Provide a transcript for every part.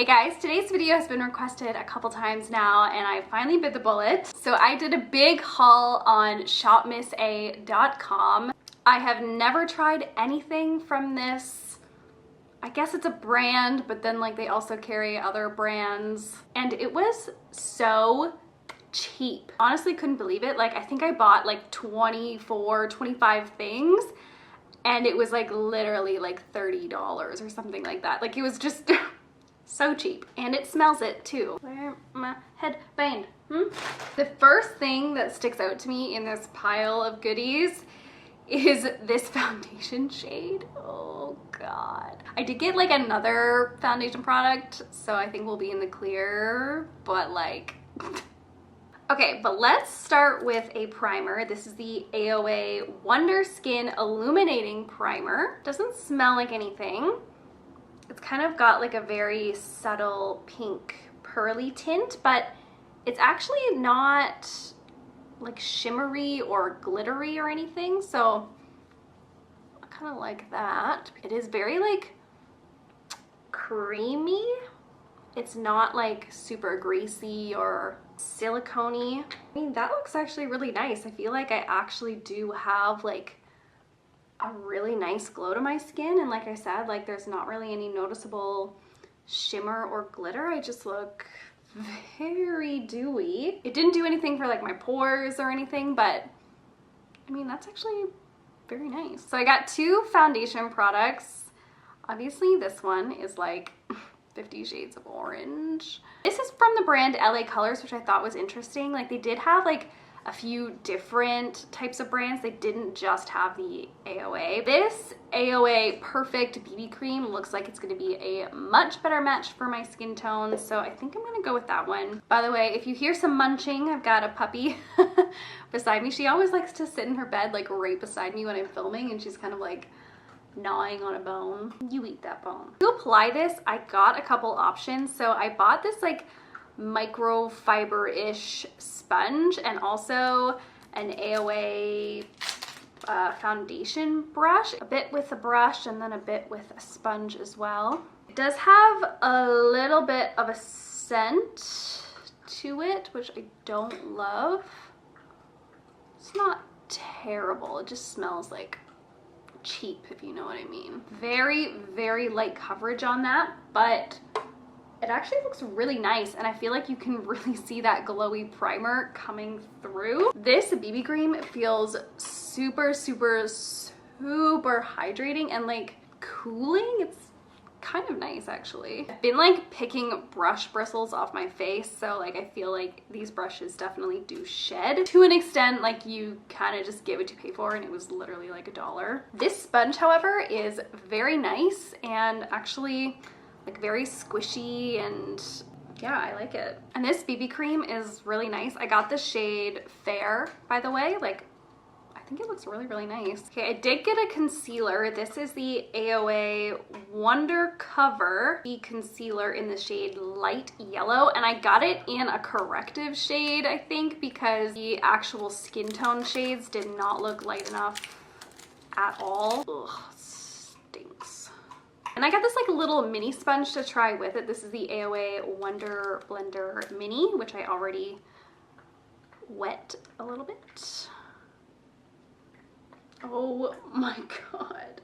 Hey guys, today's video has been requested a couple times now and I finally bit the bullet. So I did a big haul on shopmissa.com. I have never tried anything from this. I guess it's a brand, but then like they also carry other brands. And it was so cheap. Honestly, couldn't believe it. Like I think I bought like 24, 25 things and it was like literally like $30 or something like that. Like it was just so cheap, and it smells it too. Where my headband? The first thing that sticks out to me in this pile of goodies is this foundation shade. Oh god. I did get like another foundation product, so I think we'll be in the clear, but like okay, but let's start with a primer. This is the Aoa Wonder Skin Illuminating Primer. Doesn't smell like anything. It's kind of got like a very subtle pink pearly tint, but it's actually not like shimmery or glittery or anything, so I kind of like that. It is very like creamy. It's not like super greasy or silicone-y. I mean, that looks actually really nice. I feel like I actually do have like a really nice glow to my skin, and like I said, like there's not really any noticeable shimmer or glitter. I just look very dewy. It didn't do anything for like my pores or anything, but I mean that's actually very nice. So I got two foundation products. Obviously this one is like 50 shades of orange. This is from the brand LA Colors, which I thought was interesting. Like they did have like a few different types of brands. They didn't just have the Aoa. This Aoa Perfect BB Cream looks like it's going to be a much better match for my skin tone, so I think I'm going to go with that one. By the way, if you hear some munching, I've got a puppy beside me. She always likes to sit in her bed like right beside me when I'm filming, and she's kind of like gnawing on a bone. You eat that bone. To apply this, I got a couple options. So I bought this like microfiber-ish sponge and also an Aoa foundation brush. A bit with a brush and then a bit with a sponge as well. It does have a little bit of a scent to it, which I don't love. It's not terrible. It just smells like cheap, if you know what I mean. Very, very light coverage on that, but it actually looks really nice, and I feel like you can really see that glowy primer coming through. This BB cream feels super, super, super hydrating and like cooling. It's kind of nice actually. I've been like picking brush bristles off my face, so like I feel like these brushes definitely do shed to an extent. Like you kind of just get what you pay for, and it was literally like $1. This sponge, however, is very nice and actually like very squishy, and yeah, I like it. And this BB cream is really nice. I got the shade Fair, by the way. Like I think it looks really, really nice. Okay, I did get a concealer. This is the Aoa Wonder Cover concealer in the shade Light Yellow, and I got it in a corrective shade, I think, because the actual skin tone shades did not look light enough at all. Ugh, stinks. And I got this like little mini sponge to try with it. This is the Aoa Wonder Blender Mini, which I already wet a little bit. Oh my god.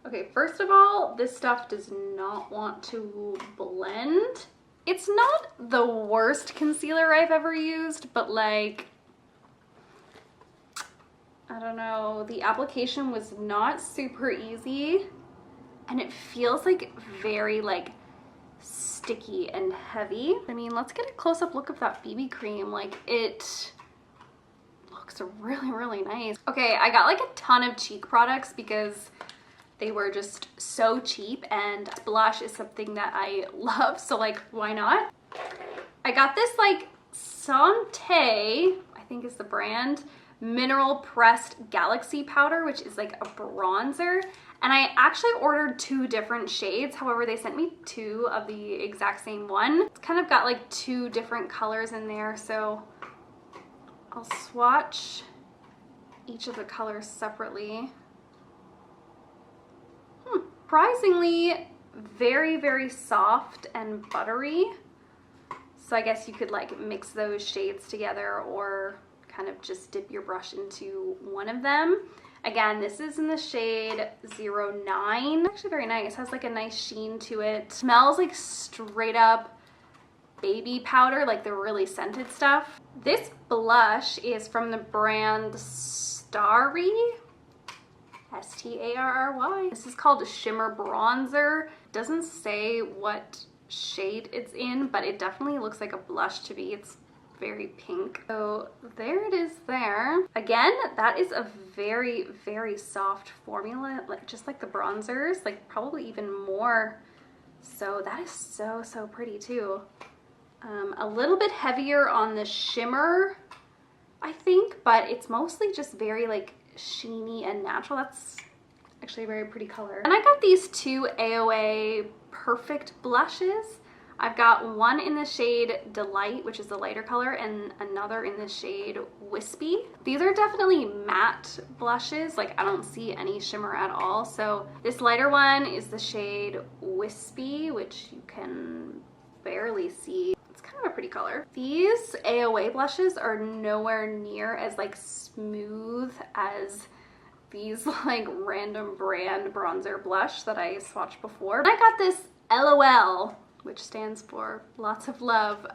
Okay, first of all, this stuff does not want to blend. It's not the worst concealer I've ever used, but like, I don't know, the application was not super easy, and it feels like very like sticky and heavy. I mean, let's get a close-up look of that BB cream. Like it looks really, really nice. Okay, I got like a ton of cheek products because they were just so cheap, and blush is something that I love, so like why not? I got this like Santé, I think is the brand, mineral pressed galaxy powder, which is like a bronzer, and I actually ordered two different shades. However, they sent me two of the exact same one. It's kind of got like two different colors in there, so I'll swatch each of the colors separately. Surprisingly very, very soft and buttery. So I guess you could like mix those shades together or kind of just dip your brush into one of them. Again, this is in the shade 09. Actually very nice. Has like a nice sheen to it. Smells like straight up baby powder, like the really scented stuff. This blush is from the brand Starry. S-T-A-R-R-Y. This is called a Shimmer Bronzer. Doesn't say what shade it's in, but it definitely looks like a blush to me. It's very pink. So there it is there. Again, that is a very, very soft formula, like just like the bronzers, like probably even more. So that is so, so pretty too. A little bit heavier on the shimmer, I think, but it's mostly just very like sheeny and natural. That's actually a very pretty color. And I got these two Aoa Perfect Blushes. I've got one in the shade Delight, which is the lighter color, and another in the shade Wispy. These are definitely matte blushes. Like I don't see any shimmer at all. So this lighter one is the shade Wispy, which you can barely see. It's kind of a pretty color. These Aoa blushes are nowhere near as like smooth as these like random brand bronzer blush that I swatched before. I got this LOL, which stands for lots of love,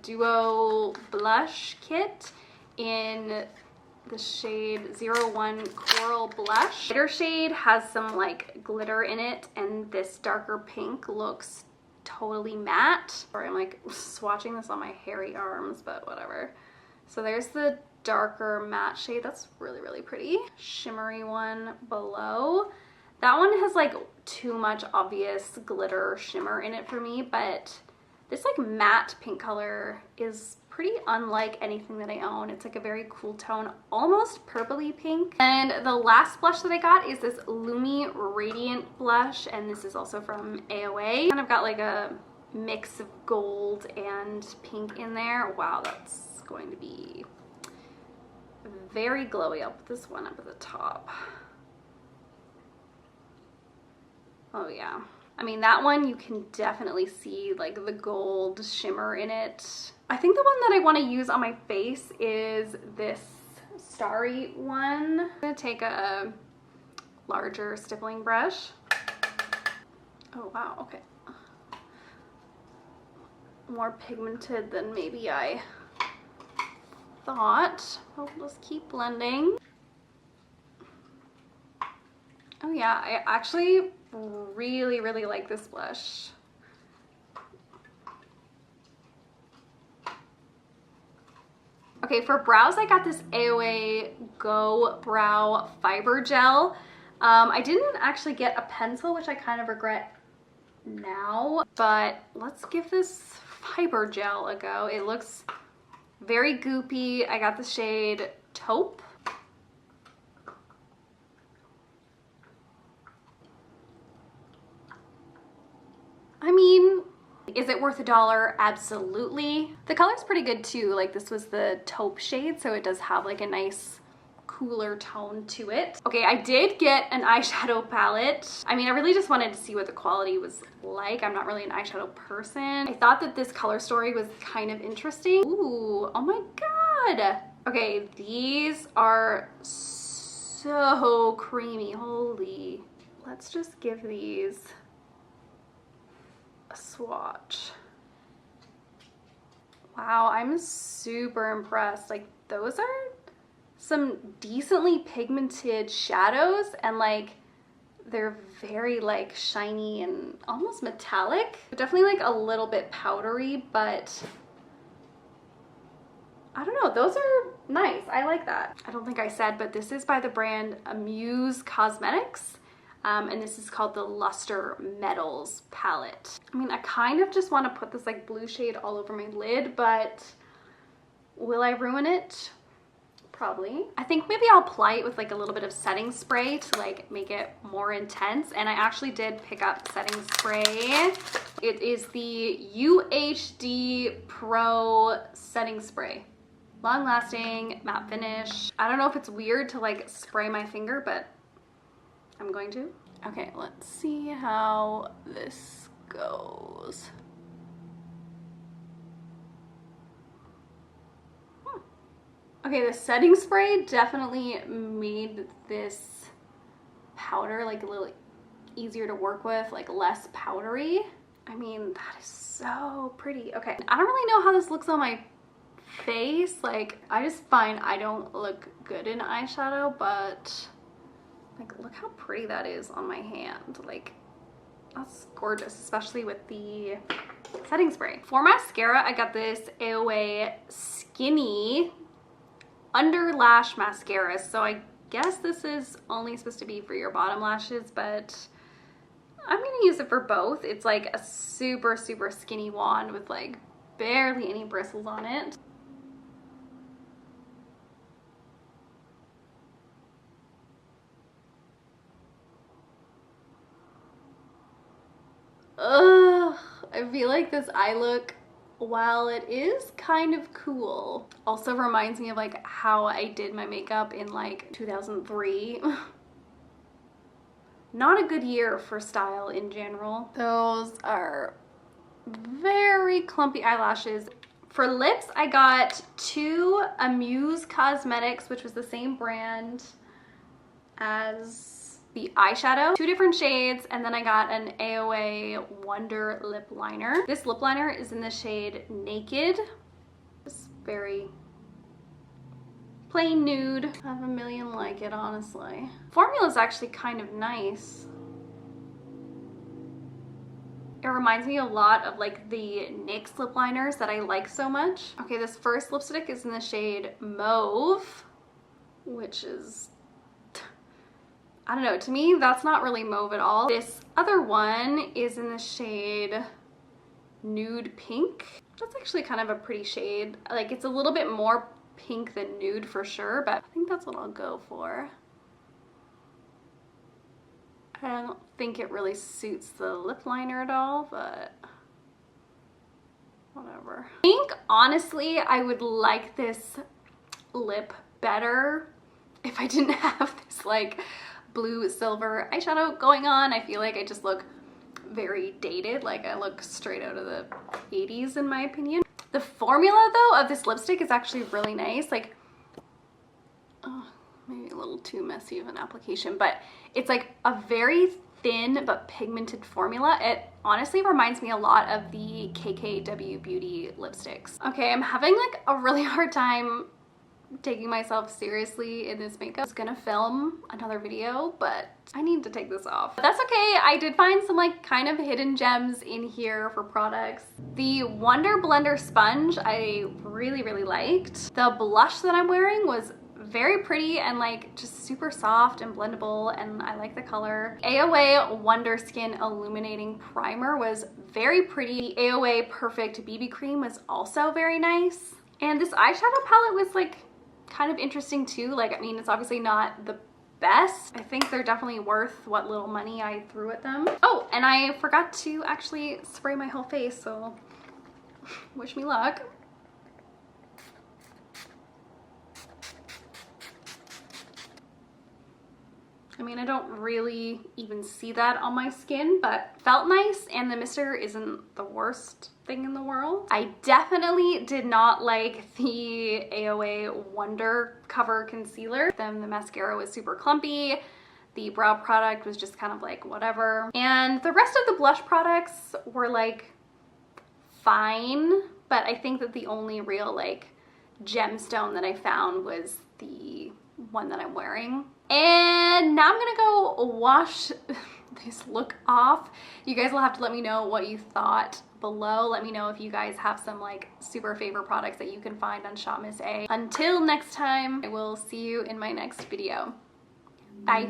duo blush kit in the shade 01 Coral Blush. Lighter shade has some like glitter in it, and this darker pink looks totally matte. Sorry, I'm like swatching this on my hairy arms, but whatever. So there's the darker matte shade. That's really, really pretty. Shimmery one below. That one has like too much obvious glitter shimmer in it for me, but this like matte pink color is pretty unlike anything that I own. It's like a very cool tone, almost purpley pink. And the last blush that I got is this Lumi Radiant blush, and this is also from Aoa. Kind of got like a mix of gold and pink in there. Wow, that's going to be very glowy. I'll put this one up at the top. Oh yeah. I mean, that one you can definitely see like the gold shimmer in it. I think the one that I want to use on my face is this Starry one. I'm gonna take a larger stippling brush. Oh wow, okay. More pigmented than maybe I thought. I'll just keep blending. Oh yeah, I actually really, really like this blush. Okay, for brows, I got this Aoa Go Brow Fiber Gel. I didn't actually get a pencil, which I kind of regret now, but let's give this fiber gel a go. It looks very goopy. I got the shade Taupe. I mean, is it worth $1? Absolutely. The color's pretty good too. Like this was the taupe shade, so it does have like a nice cooler tone to it. Okay, I did get an eyeshadow palette. I mean, I really just wanted to see what the quality was like. I'm not really an eyeshadow person. I thought that this color story was kind of interesting. Ooh, oh my God. Okay, these are so creamy, holy. Let's just give these a swatch. Wow, I'm super impressed. Like those are some decently pigmented shadows, and like they're very like shiny and almost metallic. Definitely like a little bit powdery, but I don't know, those are nice. I like that. I don't think I said, but this is by the brand Muse Cosmetics. And this is called the Luster Metals palette. I mean, I kind of just want to put this like blue shade all over my lid, but will I ruin it? Probably. I think maybe I'll apply it with like a little bit of setting spray to like make it more intense. And I actually did pick up setting spray. It is the Uhd Pro Setting Spray. Long lasting, matte finish. I don't know if it's weird to like spray my finger, but I'm going to. Okay, let's see how this goes. Okay, the setting spray definitely made this powder like a little easier to work with, like less powdery. I mean, that is so pretty. Okay, I don't really know how this looks on my face. Like, I just find I don't look good in eyeshadow, but like, look how pretty that is on my hand. Like, that's gorgeous, especially with the setting spray. For mascara, I got this Aoa Skinny Under Lash Mascara. So I guess this is only supposed to be for your bottom lashes, but I'm gonna use it for both. It's like a super, super skinny wand with like barely any bristles on it. Ugh, I feel like this eye look, while it is kind of cool, also reminds me of like how I did my makeup in like 2003. Not a good year for style in general. Those are very clumpy eyelashes. For lips, I got two Amuse Cosmetics, which was the same brand as the eyeshadow, two different shades, and then I got an Aoa Wonder lip liner. This lip liner is in the shade Naked. It's very plain nude. I have a million like it, honestly. Formula is actually kind of nice. It reminds me a lot of like the NYX lip liners that I like so much. Okay, this first lipstick is in the shade Mauve, which is, I don't know, to me that's not really mauve at all. This other one is in the shade Nude Pink. That's actually kind of a pretty shade. Like, it's a little bit more pink than nude for sure, but I think that's what I'll go for. I don't think it really suits the lip liner at all, but whatever. I think honestly I would like this lip better if I didn't have this like blue silver eyeshadow going on. I feel like I just look very dated, like I look straight out of the 80s in my opinion. The formula though of this lipstick is actually really nice. Like, oh, maybe a little too messy of an application, but it's like a very thin but pigmented formula. It honestly reminds me a lot of the KKW Beauty lipsticks. Okay, I'm having like a really hard time taking myself seriously in this makeup. I was gonna film another video, but I need to take this off. But that's okay. I did find some like kind of hidden gems in here for products. The Wonder Blender sponge I really, really liked. The blush that I'm wearing was very pretty and like just super soft and blendable, and I like the color. Aoa Wonder Skin Illuminating Primer was very pretty. The Aoa Perfect BB Cream was also very nice. And this eyeshadow palette was like kind of interesting too. Like, I mean, it's obviously not the best. I think they're definitely worth what little money I threw at them. Oh, and I forgot to actually spray my whole face, so wish me luck. I mean, I don't really even see that on my skin, but felt nice, and the mister isn't the worst thing in the world. I definitely did not like the Aoa Wonder Cover Concealer. Then the mascara was super clumpy. The brow product was just kind of like whatever. And the rest of the blush products were like fine, but I think that the only real like gemstone that I found was the one that I'm wearing. And now I'm gonna go wash this look off. You guys will have to let me know what you thought below. Let me know if you guys have some like super favorite products that you can find on Shop Miss A. Until next time, I will see you in my next video. Bye.